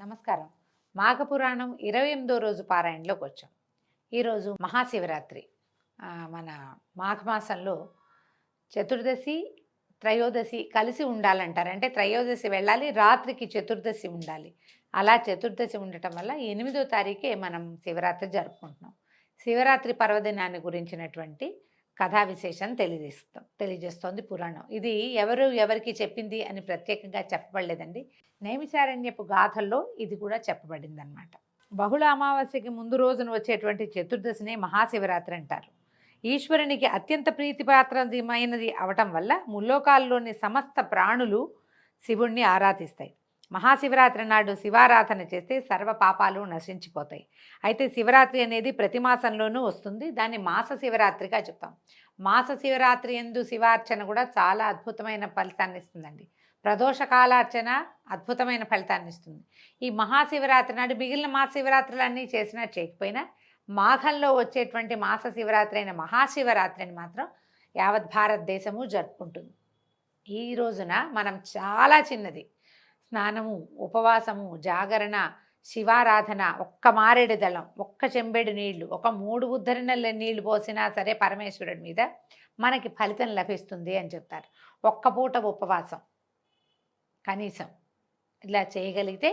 నమస్కారం. మాఘపురాణం 28వ రోజు పారాయణలోకి వచ్చాం. ఈరోజు మహాశివరాత్రి. మన మాఘమాసంలో చతుర్దశి, త్రయోదశి కలిసి ఉండాలంటారు. అంటే త్రయోదశి వెళ్ళాలి, రాత్రికి చతుర్దశి ఉండాలి. అలా చతుర్దశి ఉండటం వల్ల 8వ తారీఖే మనం శివరాత్రి జరుపుకుంటున్నాం. శివరాత్రి పర్వదినాన్ని గురించినటువంటి కథా విశేషం తెలియజేస్తోంది పురాణం. ఇది ఎవరికి చెప్పింది అని ప్రత్యేకంగా చెప్పబడలేదండి. నైమిషారణ్యపు గాథల్లో ఇది కూడా చెప్పబడిందనమాట. బహుళ అమావాస్యకి ముందు రోజున వచ్చేటువంటి చతుర్దశినే మహాశివరాత్రి అంటారు. ఈశ్వరునికి అత్యంత ప్రీతిపాత్రమైనది అవటం వల్ల ముల్లోకాల్లోని సమస్త ప్రాణులు శివుణ్ణి ఆరాధిస్తాయి. మహాశివరాత్రి నాడు శివారాధన చేస్తే సర్వ పాపాలు నశించిపోతాయి. అయితే శివరాత్రి అనేది ప్రతి మాసంలోనూ వస్తుంది. దాన్ని మాస శివరాత్రిగా చెప్తాం. మాస శివరాత్రి యందు శివార్చన కూడా చాలా అద్భుతమైన ఫలితాన్ని ఇస్తుందండి. ప్రదోష కాలార్చన అద్భుతమైన ఫలితాన్ని ఇస్తుంది. ఈ మహాశివరాత్రి నాడు మిగిలిన మహాశివరాత్రులన్నీ చేసినా చేయకపోయినా మాఘంలో వచ్చేటువంటి మాస శివరాత్రి అయిన మహాశివరాత్రిని మాత్రం యావత్ భారతదేశము జరుపుకుంటుంది. ఈ రోజున మనం చాలా చిన్నది స్నానము, ఉపవాసము, జాగరణ, శివారాధన, ఒక్క మారేడు దళం, ఒక్క చెంబెడు నీళ్లు, ఒక 3 ఉద్ధరణల నీళ్లు పోసినా సరే పరమేశ్వరుడి మీద మనకి ఫలితం లభిస్తుంది అని చెప్తారు. ఒక్క పూట ఉపవాసం కనీసం ఇలా చేయగలిగితే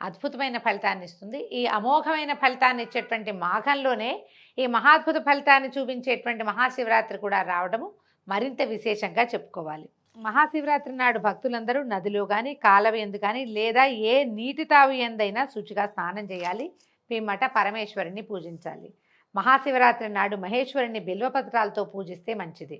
అద్భుతమైన ఫలితాన్ని ఇస్తుంది. ఈ అమోఘమైన ఫలితాన్ని ఇచ్చేటువంటి మాఘంలోనే ఈ మహాద్భుత ఫలితాన్ని చూపించేటువంటి మహాశివరాత్రి కూడా రావడము మరింత విశేషంగా చెప్పుకోవాలి. మహాశివరాత్రి నాడు భక్తులందరూ నదిలో కానీ కాలవ ఎందు కానీ లేదా ఏ నీటి తావి ఎందైనా శుచిగా స్నానం చేయాలి. పిమ్మట పరమేశ్వరుని పూజించాలి. మహాశివరాత్రి నాడు మహేశ్వరుని బిల్వపత్రాలతో పూజిస్తే మంచిది.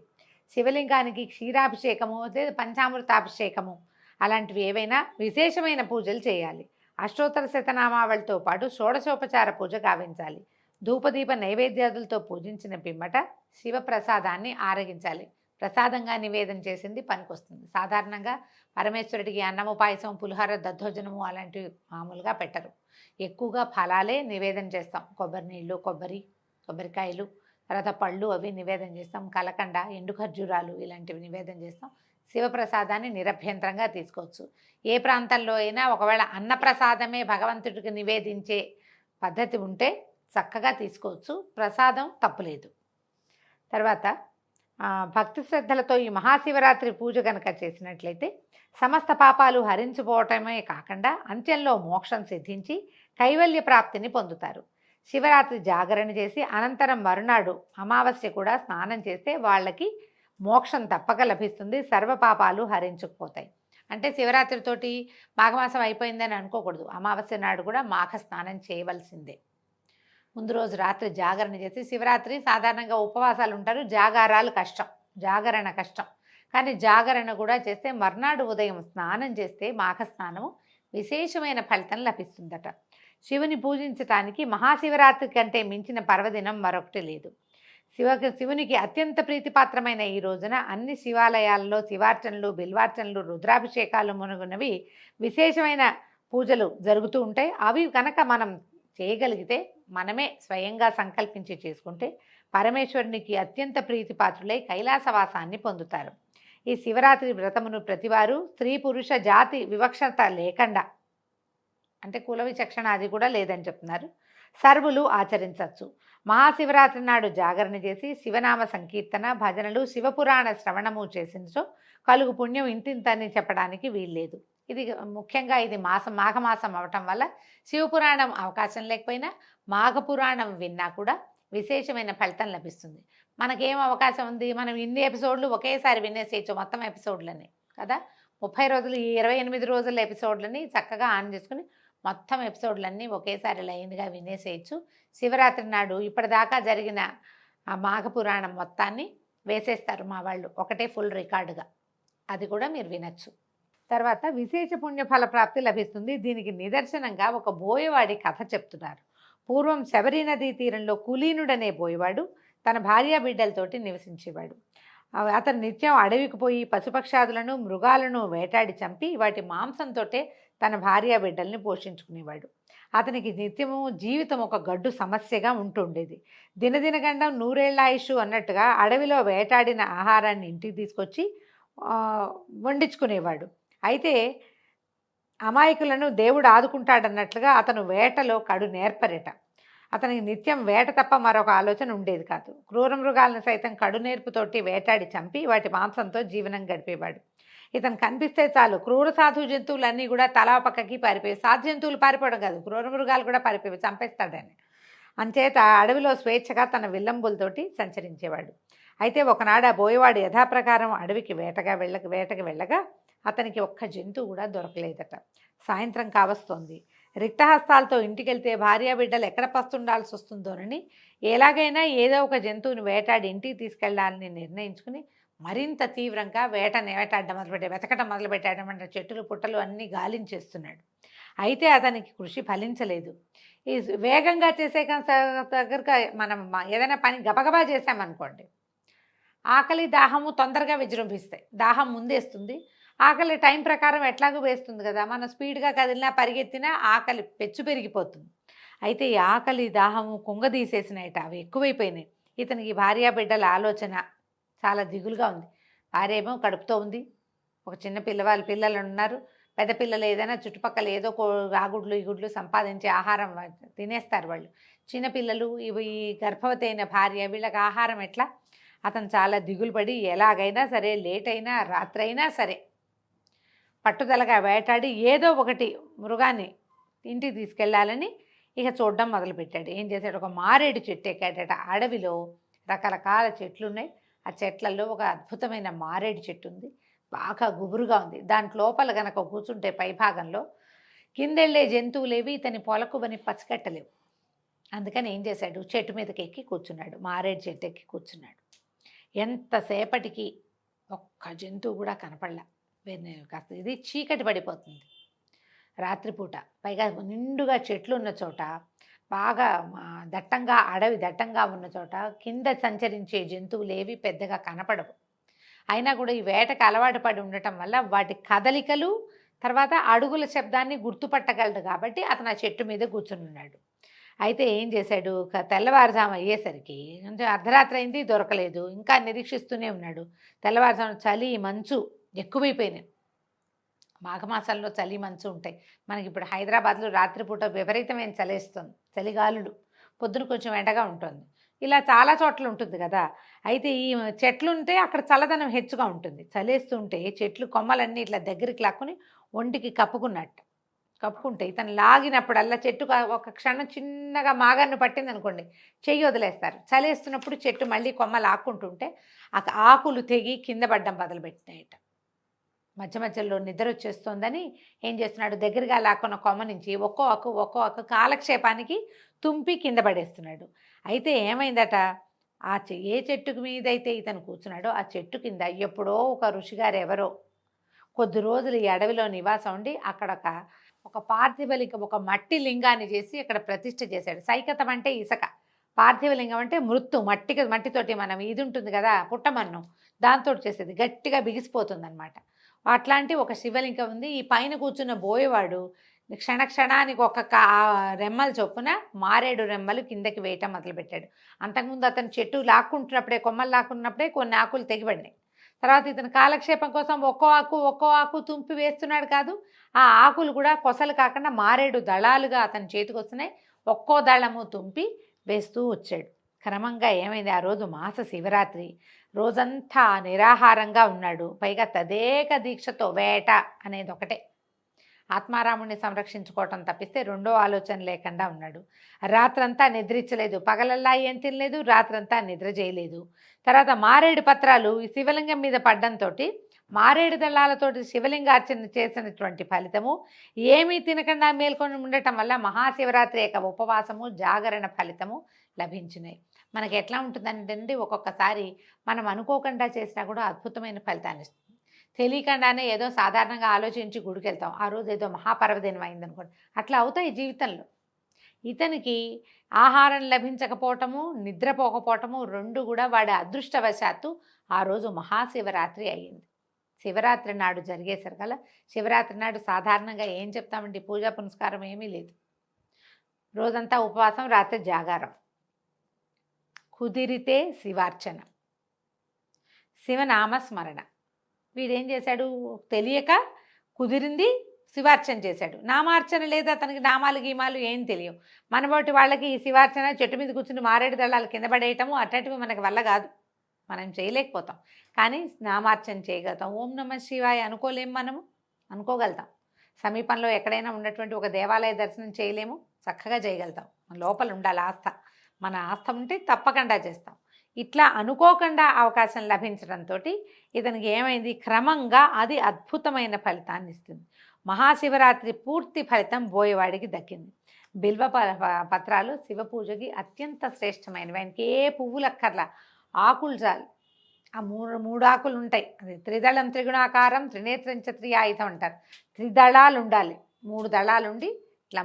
శివలింగానికి క్షీరాభిషేకము లేదా పంచామృతాభిషేకము అలాంటివి ఏవైనా విశేషమైన పూజలు చేయాలి. అష్టోత్తర శతనామావళితో పాటు షోడశోపచార పూజ గావించాలి. ధూపదీప నైవేద్యాదులతో పూజించిన పిమ్మట శివప్రసాదాన్ని ఆరగించాలి. ప్రసాదంగా నివేదన చేసింది పనికొస్తుంది. సాధారణంగా పరమేశ్వరుడికి అన్నము, పాయసం, పులిహోర, దద్దోజనము అలాంటివి మామూలుగా పెట్టరు. ఎక్కువగా ఫలాలే నివేదన చేస్తాం. కొబ్బరి నీళ్ళు, కొబ్బరికాయలు, తర్వాత పళ్ళు అవి నివేదన చేస్తాం. కలకండ, ఎండు ఖర్జూరాలు ఇలాంటివి నివేదన చేస్తాం. శివప్రసాదాన్ని నిరభ్యంతరంగా తీసుకోవచ్చు. ఏ ప్రాంతంలో అయినా ఒకవేళ అన్నప్రసాదమే భగవంతుడికి నివేదించే పద్ధతి ఉంటే చక్కగా తీసుకోవచ్చు. ప్రసాదం తప్పులేదు. తర్వాత భక్తి శ్రద్ధలతో ఈ మహాశివరాత్రి పూజ కనుక చేసినట్లయితే సమస్త పాపాలు హరించిపోవటమే కాకుండా అంత్యంలో మోక్షం సిద్ధించి కైవల్య ప్రాప్తిని పొందుతారు. శివరాత్రి జాగరణ చేసి అనంతరం మరునాడు అమావాస్య కూడా స్నానం చేస్తే వాళ్ళకి మోక్షం తప్పక లభిస్తుంది. సర్వపాపాలు హరించుకుపోతాయి. అంటే శివరాత్రితోటి మాఘమాసం అయిపోయిందని అనుకోకూడదు. అమావాస్య నాడు కూడా మాఘ స్నానం చేయవలసిందే. ముందు రోజు రాత్రి జాగరణ చేసి, శివరాత్రి సాధారణంగా ఉపవాసాలు ఉంటారు, జాగారాలు కష్టం, జాగరణ కష్టం. కానీ జాగరణ కూడా చేస్తే మర్నాడు ఉదయం స్నానం చేస్తే మాఘ స్నానము విశేషమైన ఫలితం లభిస్తుందట. శివుని పూజించటానికి మహాశివరాత్రి కంటే మించిన పర్వదినం మరొకటి లేదు. శివునికి అత్యంత ప్రీతిపాత్రమైన ఈ రోజున అన్ని శివాలయాల్లో శివార్చనలు, బిల్వార్చనలు, రుద్రాభిషేకాలు మునుగునవి విశేషమైన పూజలు జరుగుతూ ఉంటాయి. అవి కనుక మనం చేయగలిగితే, మనమే స్వయంగా సంకల్పించి చేసుకుంటే పరమేశ్వరునికి అత్యంత ప్రీతిపాత్రులై కైలాసవాసాన్ని పొందుతారు. ఈ శివరాత్రి వ్రతమును ప్రతివారు స్త్రీ పురుష జాతి వివక్షత లేకుండా, అంటే కుల విచక్షణ అది కూడా లేదని చెప్తున్నారు, సర్వులు ఆచరించవచ్చు. మహాశివరాత్రి నాడు జాగరణ చేసి శివనామ సంకీర్తన, భజనలు, శివపురాణ శ్రవణము చేసించో కలుగు పుణ్యం ఇంతింతని చెప్పడానికి వీల్లేదు. ఇది ముఖ్యంగా ఇది మాఘమాసం అవటం వల్ల శివపురాణం అవకాశం లేకపోయినా మాఘపురాణం విన్నా కూడా విశేషమైన ఫలితం లభిస్తుంది. మనకేం అవకాశం ఉంది? మనం ఇన్ని ఎపిసోడ్లు ఒకేసారి వినేసేయచ్చు, మొత్తం ఎపిసోడ్లని కదా. 30 రోజులు, ఈ 28 రోజుల ఎపిసోడ్లని చక్కగా ఆన్ చేసుకుని మొత్తం ఎపిసోడ్లన్నీ ఒకేసారి లైన్గా వినేసేయచ్చు. శివరాత్రి నాడు ఇప్పటిదాకా జరిగిన ఆ మాఘపురాణం మొత్తాన్ని వేసేస్తారు మా వాళ్ళు, ఒకటే ఫుల్ రికార్డుగా. అది కూడా మీరు వినొచ్చు. తర్వాత విశేష పుణ్యఫల ప్రాప్తి లభిస్తుంది. దీనికి నిదర్శనంగా ఒక బోయవాడి కథ చెప్తున్నారు. పూర్వం శబరి నదీ తీరంలో కులీనుడనే బోయవాడు తన భార్యా బిడ్డలతోటి నివసించేవాడు. అతను నిత్యం అడవికి పోయి పశుపక్షాదులను, మృగాలను వేటాడి చంపి వాటి మాంసంతోటే తన భార్యా బిడ్డల్ని పోషించుకునేవాడు. అతనికి నిత్యము జీవితం ఒక గడ్డు సమస్యగా ఉంటుండేది. దినదినగండం 100 ఏళ్ల ఆయుష్ అన్నట్టుగా అడవిలో వేటాడిన ఆహారాన్ని ఇంటికి తీసుకొచ్చి వండించుకునేవాడు. అయితే అమాయకులను దేవుడు ఆదుకుంటాడన్నట్లుగా అతను వేటలో కడు నేర్పరిట. అతనికి నిత్యం వేట తప్ప మరొక ఆలోచన ఉండేది కాదు. క్రూర మృగాలను సైతం కడు నేర్పుతోటి వేటాడి చంపి వాటి మాంసంతో జీవనం గడిపేవాడు. ఇతను కనిపిస్తే చాలు క్రూర సాధు జంతువులన్నీ కూడా తలా పక్కకి పారిపోయి, సాధు జంతువులు పారిపోవడం కాదు, క్రూర మృగాలు కూడా పారిపోయి చంపేస్తాడని. అంచేత అడవిలో స్వేచ్ఛగా తన విల్లంబులతోటి సంచరించేవాడు. అయితే ఒకనాడు ఆ బోయవాడు యథాప్రకారం అడవికి వేటకి వెళ్ళగా అతనికి ఒక్క జంతువు కూడా దొరకలేదట. సాయంత్రం కావస్తోంది. రిక్తహస్తాలతో ఇంటికెళ్తే భార్యాబిడ్డలు ఎక్కడ పస్తుండాల్సి వస్తుందోనని ఎలాగైనా ఏదో ఒక జంతువుని వేటాడి ఇంటికి తీసుకెళ్లాలని నిర్ణయించుకుని మరింత తీవ్రంగా వేటాడడం వెతకటం మొదలుపెట్టాడమంటే చెట్టులు పుట్టలు అన్నీ గాలించేస్తున్నాడు. అయితే అతనికి కృషి ఫలించలేదు. ఈ వేగంగా చేసే దగ్గరగా మనం ఏదైనా పని గబగబా చేసామనుకోండి, ఆకలి దాహము తొందరగా విజృంభిస్తాయి. దాహం ముందేస్తుంది, ఆకలి టైం ప్రకారం ఎట్లాగూ వేస్తుంది కదా. మనం స్పీడ్గా కదిలినా పరిగెత్తినా ఆకలి పెచ్చు పెరిగిపోతుంది. అయితే ఈ ఆకలి దాహము కుంగదీసేసినాయట, అవి ఎక్కువైపోయినాయి. ఇతనికి భార్యాబిడ్డల ఆలోచన చాలా దిగులుగా ఉంది. భార్య ఏమో కడుపుతో ఉంది, ఒక చిన్న పిల్లలు ఉన్నారు. పెద్ద పిల్లలు ఏదైనా చుట్టుపక్కల ఏదో ఆగుడ్లు ఈగుడ్లు సంపాదించి ఆహారం తినేస్తారు వాళ్ళు. చిన్నపిల్లలు ఇవి గర్భవతి అయిన భార్య, వీళ్ళకి ఆహారం ఎట్లా? అతను చాలా దిగులు పడి ఎలాగైనా సరే లేట్ అయినా రాత్రైనా సరే పట్టుదలగా వేటాడి ఏదో ఒకటి మృగాన్ని ఇంటికి తీసుకెళ్లాలని ఇక చూడడం మొదలుపెట్టాడు. ఏం చేశాడు? ఒక మారేడు చెట్టు ఎక్కాడట. అడవిలో రకరకాల చెట్లు ఉన్నాయి. ఆ చెట్లలో ఒక అద్భుతమైన మారేడు చెట్టు ఉంది, బాగా గుబురుగా ఉంది. దాంట్ లోపల గనక కూర్చుంటే పైభాగంలో కిందెళ్ళే జంతువులేవి ఇతని పొలకువని పసిగట్టలేవు. అందుకని ఏం చేశాడు? చెట్టు మీదకి ఎక్కి కూర్చున్నాడు, మారేడు చెట్టు ఎక్కి కూర్చున్నాడు. ఎంతసేపటికి ఒక్క జంతువు కూడా కనపడలా. కాస్త ఇది చీకటి పడిపోతుంది, రాత్రిపూట. పైగా నిండుగా చెట్లు ఉన్న చోట, బాగా దట్టంగా అడవి దట్టంగా ఉన్న చోట కింద సంచరించే జంతువులు ఏవి పెద్దగా కనపడవు. అయినా కూడా ఈ వేటకు అలవాటు పడి ఉండటం వల్ల వాటి కదలికలు తర్వాత అడుగుల శబ్దాన్ని గుర్తుపట్టగలడు. కాబట్టి అతను ఆ చెట్టు మీద కూర్చుని ఉన్నాడు. అయితే ఏం చేశాడు? తెల్లవారుజాము అయ్యేసరికి కొంచెం అర్ధరాత్రి అయింది, దొరకలేదు. ఇంకా నిరీక్షిస్తూనే ఉన్నాడు. తెల్లవారుజాము చలి మంచు ఎక్కువైపోయినాయి. మాఘమాసంలో చలి మంచు ఉంటాయి. మనకి ఇప్పుడు హైదరాబాద్లో రాత్రిపూట విపరీతమైన చలేస్తుంది, చలిగాలులు. పొద్దున కొంచెం ఎండగా ఉంటుంది. ఇలా చాలా చోట్ల ఉంటుంది కదా. అయితే ఈ చెట్లు ఉంటే అక్కడ చల్లదనం హెచ్చుగా ఉంటుంది. చలేస్తుంటే చెట్లు కొమ్మలన్నీ ఇట్లా దగ్గరికి లాక్కుని ఒంటికి కప్పుకుంటే ఇతను లాగినప్పుడల్లా చెట్టు ఒక క్షణం చిన్నగా మాగాన్ని పట్టింది అనుకోండి, చెయ్యి వదిలేస్తారు. చలేస్తున్నప్పుడు చెట్టు మళ్ళీ కొమ్మ లాక్కుంటుంటే ఆకులు తెగి కింద పడ్డం మొదలుపెట్టినాయట. మధ్య మధ్యలో నిద్ర వచ్చేస్తోందని ఏం చేస్తున్నాడు? దగ్గరగా లాక్కున్న కొమ్మ నుంచి ఒక్కో ఆకు కాలక్షేపానికి తుంపి కింద పడేస్తున్నాడు. అయితే ఏమైందట? ఏ చెట్టుకు మీద అయితే ఇతను కూర్చున్నాడో ఆ చెట్టు కింద ఎప్పుడో ఒక ఋషిగారు ఎవరో కొద్ది రోజులు ఈ అడవిలో నివాసం ఉండి అక్కడ ఒక పార్థివలింగం, ఒక మట్టి లింగాన్ని చేసి అక్కడ ప్రతిష్ఠ చేశాడు. సైకతం అంటే ఇసుక, పార్థివలింగం అంటే మట్టితోటి మనం ఇది ఉంటుంది కదా, పుట్టమన్ను, దాంతో చేసేది, గట్టిగా బిగిసిపోతుంది అనమాట. అట్లాంటి ఒక శివలింగం ఉంది. ఈ పైన కూర్చున్న బోయేవాడు క్షణానికి ఒక్కొక్క రెమ్మల చొప్పున మారేడు రెమ్మలు కిందకి వేయటం మొదలుపెట్టాడు. అంతకుముందు అతను చెట్టు లాక్కుంటున్నప్పుడే, కొమ్మలు లాక్కున్నప్పుడే కొన్ని ఆకులు తెగిపడినాయి. తర్వాత ఇతను కాలక్షేపం కోసం ఒక్కో ఆకు తుంపి వేస్తున్నాడు కాదు, ఆ ఆకులు కూడా కొసలు కాకుండా మారేడు దళాలుగా అతని చేతికి వస్తున్నాయి. ఒక్కో దళము తుంపి వేస్తూ వచ్చాడు. క్రమంగా ఏమైంది? ఆ రోజు మాస శివరాత్రి, రోజంతా నిరాహారంగా ఉన్నాడు. పైగా తదేక దీక్షతో వేట అనేది ఒకటే, ఆత్మారాముడిని సంరక్షించుకోవటం తప్పిస్తే రెండో ఆలోచన లేకుండా ఉన్నాడు. రాత్రంతా నిద్రించలేదు, పగలల్లా ఏం తినలేదు, రాత్రంతా నిద్ర చేయలేదు. తర్వాత మారేడు పత్రాలు ఈ శివలింగం మీద పడ్డంతో మారేడు దళాలతోటి శివలింగార్చన చేసినటువంటి ఫలితము, ఏమీ తినకుండా మేల్కొని ఉండటం వల్ల మహాశివరాత్రి యొక్క ఉపవాసము జాగరణ ఫలితము లభించినాయి. మనకి ఎట్లా ఉంటుందంటే ఒక్కొక్కసారి మనం అనుకోకుండా చేసినా కూడా అద్భుతమైన ఫలితాన్ని ఇస్తుంది. తెలియకుండానే ఏదో సాధారణంగా ఆలోచించి గుడికి వెళ్తాం, ఆ రోజు ఏదో మహాపర్వదినం అయిందనుకోండి, అట్లా అవుతాయి జీవితంలో. ఇతనికి ఆహారం లభించకపోవటము, నిద్రపోకపోవటము రెండు కూడా వాడి అదృష్టవశాత్తు ఆ రోజు మహాశివరాత్రి అయ్యింది. శివరాత్రి నాడు జరిగేసరికల్లా, శివరాత్రి నాడు సాధారణంగా ఏం చెప్తామండి, పూజా పునస్కారం ఏమీ లేదు, రోజంతా ఉపవాసం, రాత్రి జాగారం, కుదిరితే శివార్చన, శివనామస్మరణ. వీడేం చేశాడు? తెలియక కుదిరింది శివార్చన చేశాడు. నామార్చన లేదు, అతనికి నామాలు గీమాలు ఏం తెలియవు. మనబోటి వాళ్ళకి ఈ శివార్చన చెట్టు మీద కూర్చుని మారేడు దళాలు కింద పడేయటము అట్లాంటివి మనకి వల్ల కాదు, మనం చేయలేకపోతాం. కానీ నామార్చన చేయగలుగుతాం. ఓం నమః శివాయ అనుకోలేము, మనము అనుకోగలుగుతాం. సమీపంలో ఎక్కడైనా ఉన్నటువంటి ఒక దేవాలయ దర్శనం చేయలేము, చక్కగా చేయగలుగుతాం. మన లోపల ఉండాలి ఆస్థ. మన ఆస్థ ఉంటే తప్పకుండా చేస్తాం. ఇట్లా అనుకోకుండా అవకాశం లభించడంతో ఇతనికి ఏమైంది, క్రమంగా అది అద్భుతమైన ఫలితాన్ని ఇస్తుంది. మహాశివరాత్రి పూర్తి ఫలితం బోయవాడికి దక్కింది. బిల్వ పత్రాలు శివ పూజకి అత్యంత శ్రేష్టమైనవి. ఆయనకి ఏ పువ్వులు అక్కర్లా, ఆకులు చాలు. ఆ మూడు ఆకులు ఉంటాయి. అది త్రిదళం త్రిగుణాకారం త్రినేత్రంచ త్రియాయుధం అంటారు. త్రిదళాలు ఉండాలి. 3 దళాలు ఉండి ఇట్లా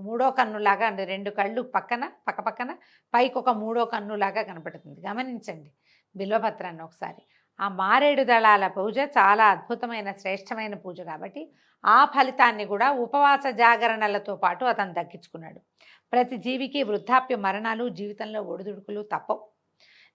మూడో కన్నులాగా అంటే 2 కళ్ళు పక్కన పైకి ఒక మూడో కన్నులాగా కనపడుతుంది. గమనించండి బిల్వపత్రాన్ని ఒకసారి. ఆ మారేడు దళాల పూజ చాలా అద్భుతమైన శ్రేష్టమైన పూజ కాబట్టి ఆ ఫలితాన్ని కూడా ఉపవాస జాగరణలతో పాటు అతను దక్కించుకున్నాడు. ప్రతి జీవికి వృద్ధాప్య మరణాలు, జీవితంలో ఒడిదుడుకులు తప్పవు.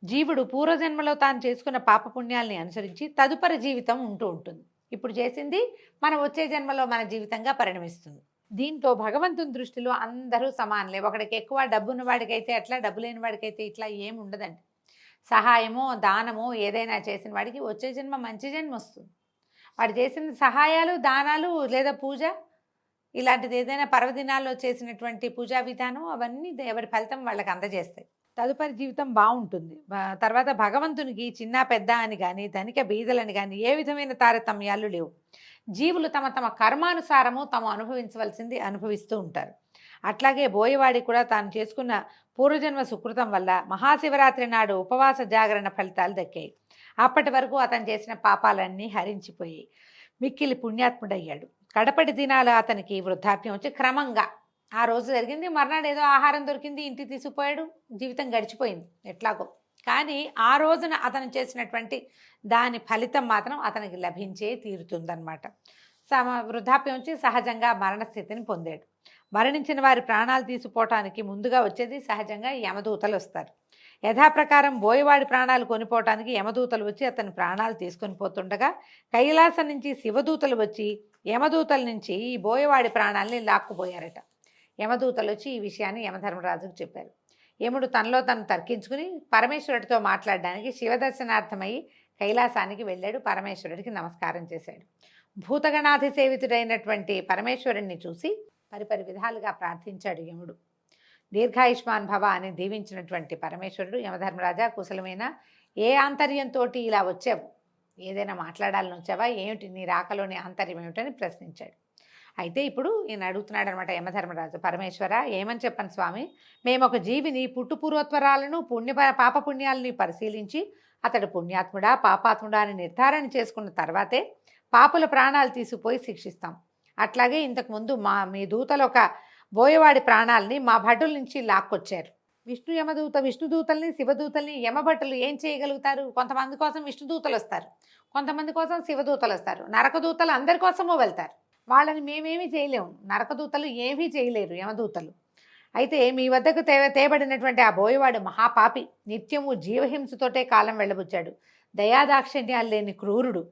జీవుడు పూర్వజన్మలో తాను చేసుకున్న పాపపుణ్యాల్ని అనుసరించి తదుపరి జీవితం ఉంటూ ఉంటుంది. ఇప్పుడు చేసింది మనం వచ్చే జన్మలో మన జీవితంగా పరిణమిస్తుంది. దీంతో భగవంతుని దృష్టిలో అందరూ సమానలే. ఒకడికి ఎక్కువ డబ్బున్న వాడికైతే అట్లా, డబ్బు లేని వాడికైతే ఇట్లా ఏం ఉండదండి. సహాయమో దానమో ఏదైనా చేసిన వాడికి వచ్చే జన్మ మంచి జన్మ వస్తుంది. వాడు చేసిన సహాయాలు, దానాలు లేదా పూజ ఇలాంటిది ఏదైనా పర్వదినాల్లో చేసినటువంటి పూజా విధానం అవన్నీ ఎవరి ఫలితం వాళ్ళకి అందజేస్తాయి. తదుపరి జీవితం బాగుంటుంది. తర్వాత భగవంతునికి చిన్న పెద్ద అని కానీ ధనిక బీదలని కానీ ఏ విధమైన తారతమ్యాలు లేవు. జీవులు తమ తమ కర్మానుసారము తాము అనుభవించవలసింది అనుభవిస్తూ ఉంటారు. అట్లాగే బోయవాడి కూడా తాను చేసుకున్న పూర్వజన్మ సుకృతం వల్ల మహాశివరాత్రి నాడు ఉపవాస జాగరణ ఫలితాలు దక్కాయి. అప్పటి వరకు అతను చేసిన పాపాలన్నీ హరించిపోయి మిక్కిలి పుణ్యాత్ముడయ్యాడు. కడపటి దినాలు అతనికి వృద్ధాప్యం వచ్చి క్రమంగా ఆ రోజు జరిగింది, మర్నాడు ఏదో ఆహారం దొరికింది, ఇంటికి తీసుకుపోయాడు, జీవితం గడిచిపోయింది ఎట్లాగో. కానీ ఆ రోజున అతను చేసినటువంటి దాని ఫలితం మాత్రం అతనికి లభించే తీరుతుందన్నమాట. వృద్ధాప్యం వచ్చి సహజంగా మరణస్థితిని పొందాడు. మరణించిన వారి ప్రాణాలు తీసుకుపోవటానికి ముందుగా వచ్చేది సహజంగా యమదూతలు వస్తారు. యథాప్రకారం బోయవాడి ప్రాణాలు కొనిపోవటానికి యమదూతలు వచ్చి అతని ప్రాణాలు తీసుకొని పోతుండగా కైలాసం నుంచి శివదూతలు వచ్చి యమదూతల నుంచి ఈ బోయవాడి ప్రాణాలని లాక్కుపోయారట. యమదూతలు వచ్చి ఈ విషయాన్ని యమధర్మరాజుకు చెప్పారు. యముడు తనలో తను తర్కించుకుని పరమేశ్వరుడితో మాట్లాడడానికి శివదర్శనార్థమై కైలాసానికి వెళ్ళాడు. పరమేశ్వరుడికి నమస్కారం చేశాడు. భూతగణాధి సేవితుడైనటువంటి పరమేశ్వరుణ్ణి చూసి పరిపరి విధాలుగా ప్రార్థించాడు యముడు. దీర్ఘాయుష్మాన్ భవ అని దీవించినటువంటి పరమేశ్వరుడు, యమధర్మరాజా కుశలమైన ఏ ఆంతర్యంతో ఇలా వచ్చావు, ఏదైనా మాట్లాడాలని వచ్చావా, ఏమిటి నీ రాకలోని ఆంతర్యం ఏమిటని ప్రశ్నించాడు. అయితే ఇప్పుడు ఈయన అడుగుతున్నాడు అనమాట యమధర్మరాజు, పరమేశ్వర ఏమని చెప్పను స్వామి, మేము ఒక జీవిని పుట్టుపూర్వత్వరాలను పాపపుణ్యాలని పరిశీలించి అతడు పుణ్యాత్ముడా పాపాత్ముడా అని నిర్ధారణ చేసుకున్న తర్వాతే పాపుల ప్రాణాలు తీసుకుపోయి శిక్షిస్తాం. అట్లాగే ఇంతకుముందు మీ దూతలు ఒక బోయవాడి ప్రాణాలని మా భటుల నుంచి లాక్కొచ్చారు. విష్ణుదూతల్ని శివదూతల్ని యమభటులు ఏం చేయగలుగుతారు? కొంతమంది కోసం విష్ణుదూతలు వస్తారు, కొంతమంది కోసం శివదూతలు వస్తారు, నరకదూతలు అందరి కోసమో వెళ్తారు. వాళ్ళని మేమేమీ చేయలేము, నరకదూతలు ఏమీ చేయలేరు యమదూతలు. అయితే మీ వద్దకు తేబడినటువంటి ఆ బోయవాడు మహాపాపి, నిత్యము జీవహింసతోటే కాలం వెళ్ళబుచ్చాడు, దయాదాక్షిణ్యాలు లేని క్రూరుడు,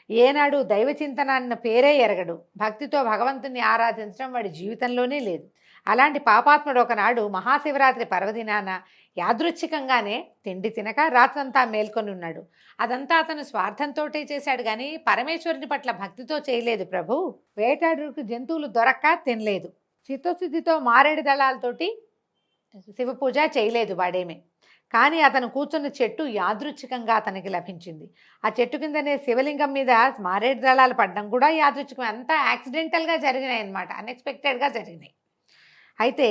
ఏనాడు దైవచింతన అన్న పేరే ఎరగడు, భక్తితో భగవంతుని ఆరాధించడం వాడి జీవితంలోనే లేదు. అలాంటి పాపాత్ముడు ఒకనాడు మహాశివరాత్రి పర్వదినాన యాదృచ్ఛికంగానే తిండి తినక రాత్రంతా మేల్కొని ఉన్నాడు. అదంతా అతను స్వార్థంతో చేశాడు కానీ పరమేశ్వరుని పట్ల భక్తితో చేయలేదు ప్రభు. వేటాడుకు జంతువులు దొరక్క తినలేదు, చిత్తశుద్ధితో మారేడు దళాలతోటి శివ పూజ చేయలేదు వాడేమే. కానీ అతను కూర్చున్న చెట్టు యాదృచ్ఛికంగా అతనికి లభించింది. ఆ చెట్టు కిందనే శివలింగం మీద మారేడు దళాలు పడడం కూడా యాదృచ్ఛికం, అంతా యాక్సిడెంటల్గా జరిగినాయి అన్నమాట, అన్ఎక్స్పెక్టెడ్గా జరిగినాయి. అయితే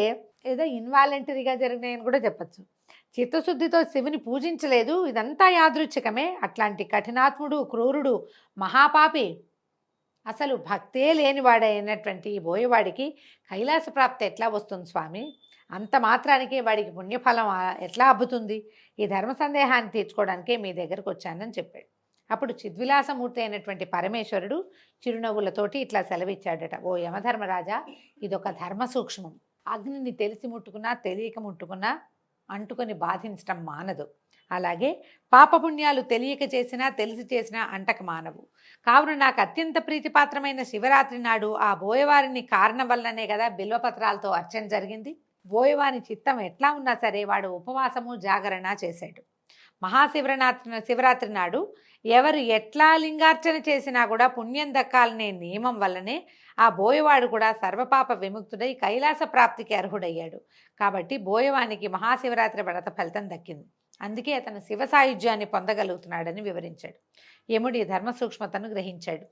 ఏదో ఇన్వాలంటరీగా జరిగినాయని కూడా చెప్పచ్చు. చిత్తశుద్ధితో శివుని పూజించలేదు, ఇదంతా యాదృచ్ఛికమే. అట్లాంటి కఠినాత్ముడు, క్రూరుడు, మహాపాపి, అసలు భక్తే లేనివాడైనటువంటి ఈ బోయవాడికి కైలాస ప్రాప్తి ఎట్లా వస్తుంది స్వామి? అంత మాత్రానికి వాడికి పుణ్యఫలం ఎట్లా అబ్బుతుంది? ఈ ధర్మ సందేహాన్ని తీర్చుకోవడానికే మీ దగ్గరకు వచ్చానని చెప్పాడు. అప్పుడు చిద్విలాసమూర్తి అయినటువంటి పరమేశ్వరుడు చిరునవ్వులతోటి ఇట్లా సెలవిచ్చాడట, ఓ యమధర్మరాజా, ఇదొక ధర్మ సూక్ష్మం. అగ్నిని తెలిసి ముట్టుకున్నా తెలియక ముట్టుకున్నా అంటుకొని బాధించటం మానదు. అలాగే పాపపుణ్యాలు తెలియక చేసినా తెలిసి చేసినా అంటక మానవు. కావున నాకు అత్యంత ప్రీతిపాత్రమైన శివరాత్రి నాడు ఆ బోయవారిని కారణం వల్లనే కదా బిల్వపత్రాలతో అర్చన జరిగింది. బోయవారి చిత్తం ఎట్లా ఉన్నా సరే వాడు ఉపవాసము జాగరణ చేశాడు. శివరాత్రి నాడు ఎవరు ఎట్లా లింగార్చన చేసినా కూడా పుణ్యం దక్కాలనే నియమం వల్లనే ఆ బోయవాడు కూడా సర్వపాప విముక్తుడై కైలాస ప్రాప్తికి అర్హుడయ్యాడు. కాబట్టి బోయవానికి మహాశివరాత్రి వ్రత ఫలితం దక్కింది. అందుకే అతను శివ సాయుధ్యాన్ని పొందగలుగుతున్నాడని వివరించాడు. యముడి ధర్మ సూక్ష్మతను గ్రహించాడు.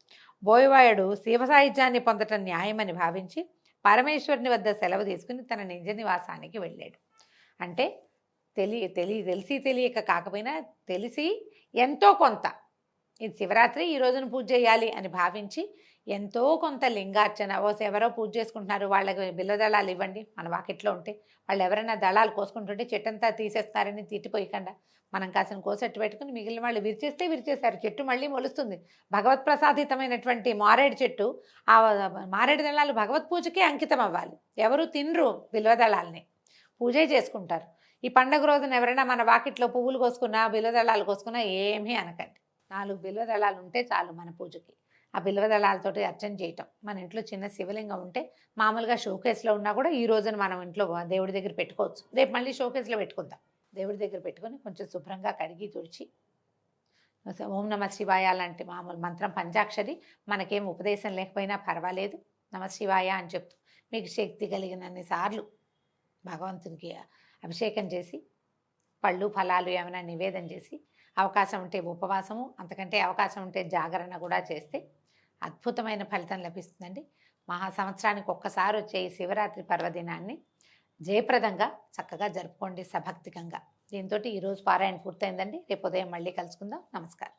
బోయవాయుడు శివ సాయుధ్యాన్ని పొందటం న్యాయమని భావించి పరమేశ్వరుని వద్ద సెలవు తీసుకుని తన నిజ నివాసానికి వెళ్ళాడు. అంటే తెలిసి తెలియక కాకపోయినా తెలిసి ఎంతో కొంత ఇది శివరాత్రి ఈ రోజున పూజ చేయాలి అని భావించి ఎంతో కొంత లింగార్చన ఎవరో పూజ చేసుకుంటున్నారు వాళ్ళకి బిల్వదళాలు ఇవ్వండి మన వాకిట్లో ఉంటే, వాళ్ళు ఎవరైనా దళాలు కోసుకుంటుంటే చెట్టంతా తీసేస్తారని తిట్టిపోయకుండా మనం కాసిన కోసెట్టు పెట్టుకుని మిగిలిన వాళ్ళు విరిచేశారు. చెట్టు మళ్ళీ మొలుస్తుంది. భగవత్ ప్రసాదితమైనటువంటి మారేడు చెట్టు, ఆ మారేడు దళాలు భగవత్ పూజకే అంకితం అవ్వాలి. ఎవరు తినరు బిల్వదళాలని, పూజే చేసుకుంటారు. ఈ పండగ రోజున ఎవరైనా మన వాకిట్లో పువ్వులు కోసుకున్నా బిల్వదళాలు కోసుకున్నా ఏమీ అనకండి. 4 బిల్వదళాలు ఉంటే చాలు మన పూజకి. ఆ బిల్వదళాలతోటి అర్చన చేయటం. మన ఇంట్లో చిన్న శివలింగం ఉంటే మామూలుగా షోకేస్లో ఉన్నా కూడా ఈ రోజున మనం ఇంట్లో దేవుడి దగ్గర పెట్టుకోవచ్చు. రేపు మళ్ళీ షోకేస్లో పెట్టుకుందాం. దేవుడి దగ్గర పెట్టుకొని కొంచెం శుభ్రంగా కడిగి తుడిచి ఓం నమ శివాయ లాంటి మామూలు మంత్రం పంచాక్షరి, మనకేం ఉపదేశం లేకపోయినా పర్వాలేదు, నమ శివాయ అని చెప్తూ మీకు శక్తి కలిగినన్ని సార్లు భగవంతునికి అభిషేకం చేసి పళ్ళు ఫలాలు ఏమైనా నివేదన చేసి అవకాశం ఉంటే ఉపవాసము, అంతకంటే అవకాశం ఉంటే జాగరణ కూడా చేస్తే అద్భుతమైన ఫలితం లభిస్తుందండి. సంవత్సరానికి ఒక్కసారి వచ్చే ఈ శివరాత్రి పర్వదినాన్ని జయప్రదంగా చక్కగా జరుపుకోండి సభక్తికంగా. దీంతో ఈరోజు పారాయణ పూర్తయిందండి. రేపు ఉదయం మళ్ళీ కలుసుకుందాం. నమస్కారం.